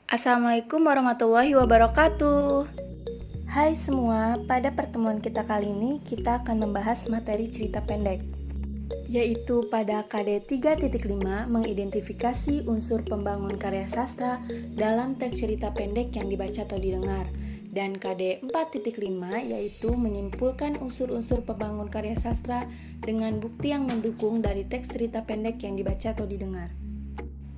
Assalamualaikum warahmatullahi wabarakatuh. Hai semua, pada pertemuan kita kali ini kita akan membahas materi cerita pendek, yaitu pada KD 3.5 mengidentifikasi unsur pembangun karya sastra dalam teks cerita pendek yang dibaca atau didengar, dan KD 4.5 yaitu menyimpulkan unsur-unsur pembangun karya sastra dengan bukti yang mendukung dari teks cerita pendek yang dibaca atau didengar.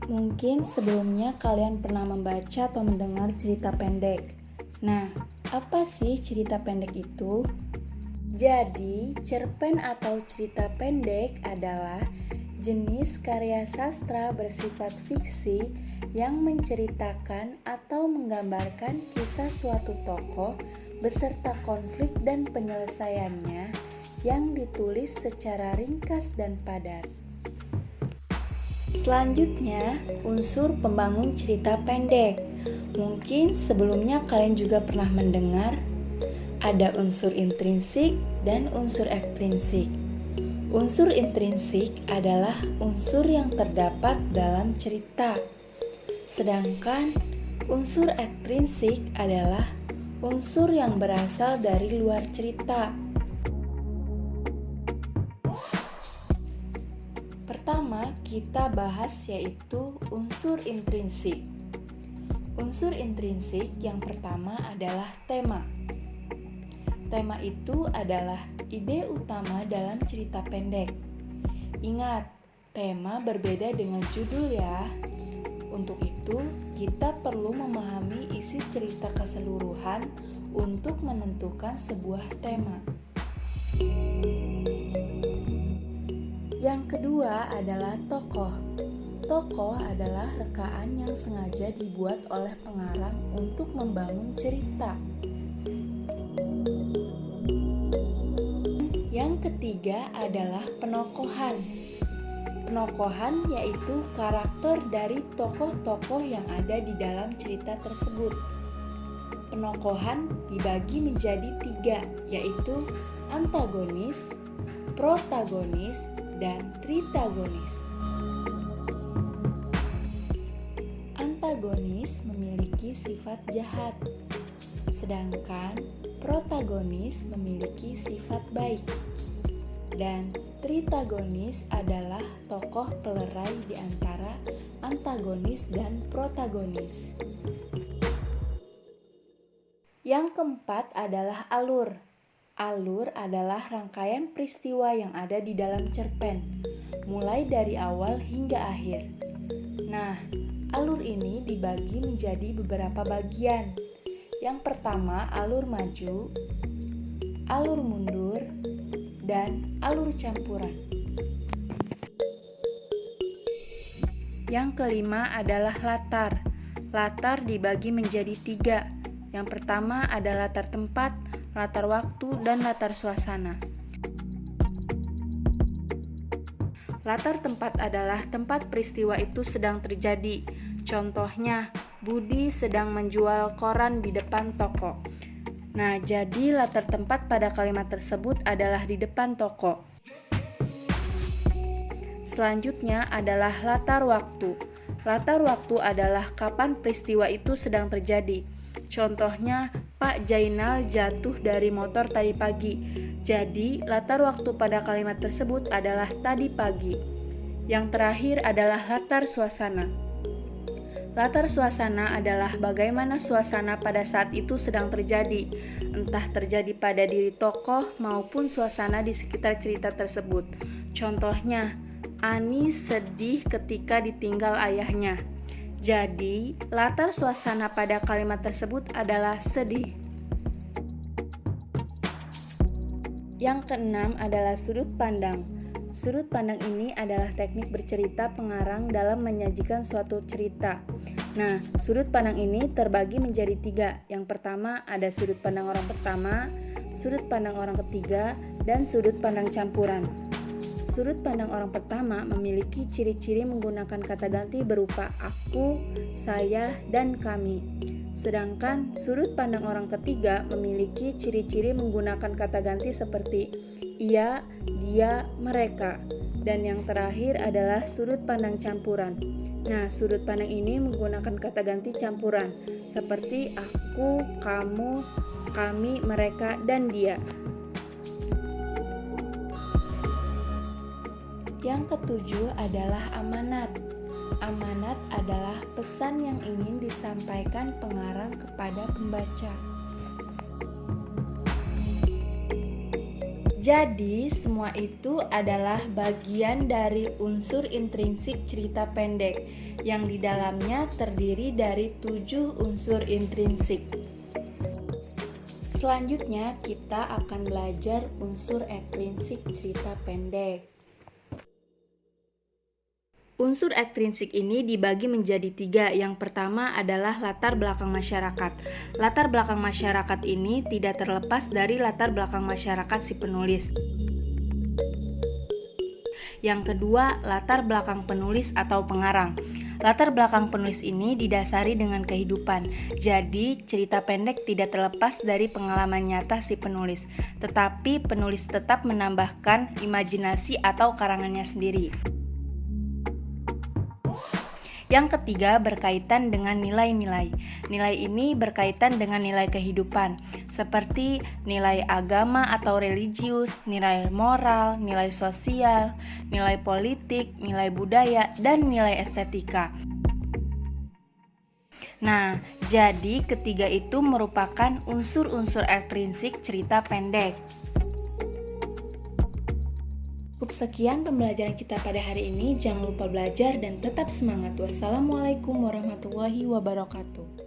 Mungkin sebelumnya kalian pernah membaca atau mendengar cerita pendek. Nah, apa sih cerita pendek itu? Jadi, cerpen atau cerita pendek adalah jenis karya sastra bersifat fiksi yang menceritakan atau menggambarkan kisah suatu tokoh beserta konflik dan penyelesaiannya yang ditulis secara ringkas dan padat. Selanjutnya, unsur pembangun cerita pendek. Mungkin sebelumnya kalian juga pernah mendengar ada unsur intrinsik dan unsur ekstrinsik. Unsur intrinsik adalah unsur yang terdapat dalam cerita. Sedangkan unsur ekstrinsik adalah unsur yang berasal dari luar cerita. Pertama, kita bahas yaitu unsur intrinsik. Unsur intrinsik yang pertama adalah tema. Tema itu adalah ide utama dalam cerita pendek. Ingat, tema berbeda dengan judul ya. Untuk itu, kita perlu memahami isi cerita keseluruhan untuk menentukan sebuah tema. Yang kedua adalah tokoh. Tokoh adalah rekaan yang sengaja dibuat oleh pengarang untuk membangun cerita. Yang ketiga adalah penokohan. Penokohan yaitu karakter dari tokoh-tokoh yang ada di dalam cerita tersebut. Penokohan dibagi menjadi 3, yaitu antagonis, protagonis, dan tritagonis. Antagonis memiliki sifat jahat, sedangkan protagonis memiliki sifat baik. Dan tritagonis adalah tokoh pelerai di antara antagonis dan protagonis. Yang keempat adalah alur. Alur adalah rangkaian peristiwa yang ada di dalam cerpen, mulai dari awal hingga akhir. Nah, alur ini dibagi menjadi beberapa bagian. Yang pertama, alur maju, alur mundur, dan alur campuran. Yang kelima adalah latar. Latar dibagi menjadi 3. Yang pertama adalah latar tempat, latar waktu, dan latar suasana. Latar tempat adalah tempat peristiwa itu sedang terjadi. Contohnya, Budi sedang menjual koran di depan toko. Nah, jadi latar tempat pada kalimat tersebut adalah di depan toko. Selanjutnya adalah latar waktu. Latar waktu adalah kapan peristiwa itu sedang terjadi. Contohnya, Pak Jainal jatuh dari motor tadi pagi. Jadi, latar waktu pada kalimat tersebut adalah tadi pagi. Yang terakhir adalah latar suasana. Latar suasana adalah bagaimana suasana pada saat itu sedang terjadi, entah terjadi pada diri tokoh maupun suasana di sekitar cerita tersebut. Contohnya, Ani sedih ketika ditinggal ayahnya. Jadi, latar suasana pada kalimat tersebut adalah sedih. Yang keenam adalah sudut pandang. Sudut pandang ini adalah teknik bercerita pengarang dalam menyajikan suatu cerita. Nah, sudut pandang ini terbagi menjadi 3. Yang pertama ada sudut pandang orang pertama, sudut pandang orang ketiga, dan sudut pandang campuran. Sudut pandang orang pertama memiliki ciri-ciri menggunakan kata ganti berupa aku, saya, dan kami. Sedangkan sudut pandang orang ketiga memiliki ciri-ciri menggunakan kata ganti seperti ia, dia, mereka. Dan yang terakhir adalah sudut pandang campuran. Nah, sudut pandang ini menggunakan kata ganti campuran seperti aku, kamu, kami, mereka, dan dia. Yang ketujuh adalah amanat. Amanat adalah pesan yang ingin disampaikan pengarang kepada pembaca. Jadi, semua itu adalah bagian dari unsur intrinsik cerita pendek yang di dalamnya terdiri dari 7 unsur intrinsik. Selanjutnya, kita akan belajar unsur ekstrinsik cerita pendek. Unsur ekstrinsik ini dibagi menjadi 3. Yang pertama adalah latar belakang masyarakat. Latar belakang masyarakat ini tidak terlepas dari latar belakang masyarakat si penulis. Yang kedua, latar belakang penulis atau pengarang. Latar belakang penulis ini didasari dengan kehidupan. Jadi, cerita pendek tidak terlepas dari pengalaman nyata si penulis, tetapi penulis tetap menambahkan imajinasi atau karangannya sendiri. Yang ketiga berkaitan dengan nilai-nilai. Nilai ini berkaitan dengan nilai kehidupan, seperti nilai agama atau religius, nilai moral, nilai sosial, nilai politik, nilai budaya, dan nilai estetika. Nah, jadi ketiga itu merupakan unsur-unsur ekstrinsik cerita pendek. Cukup sekian pembelajaran kita pada hari ini. Jangan lupa belajar dan tetap semangat. Wassalamualaikum warahmatullahi wabarakatuh.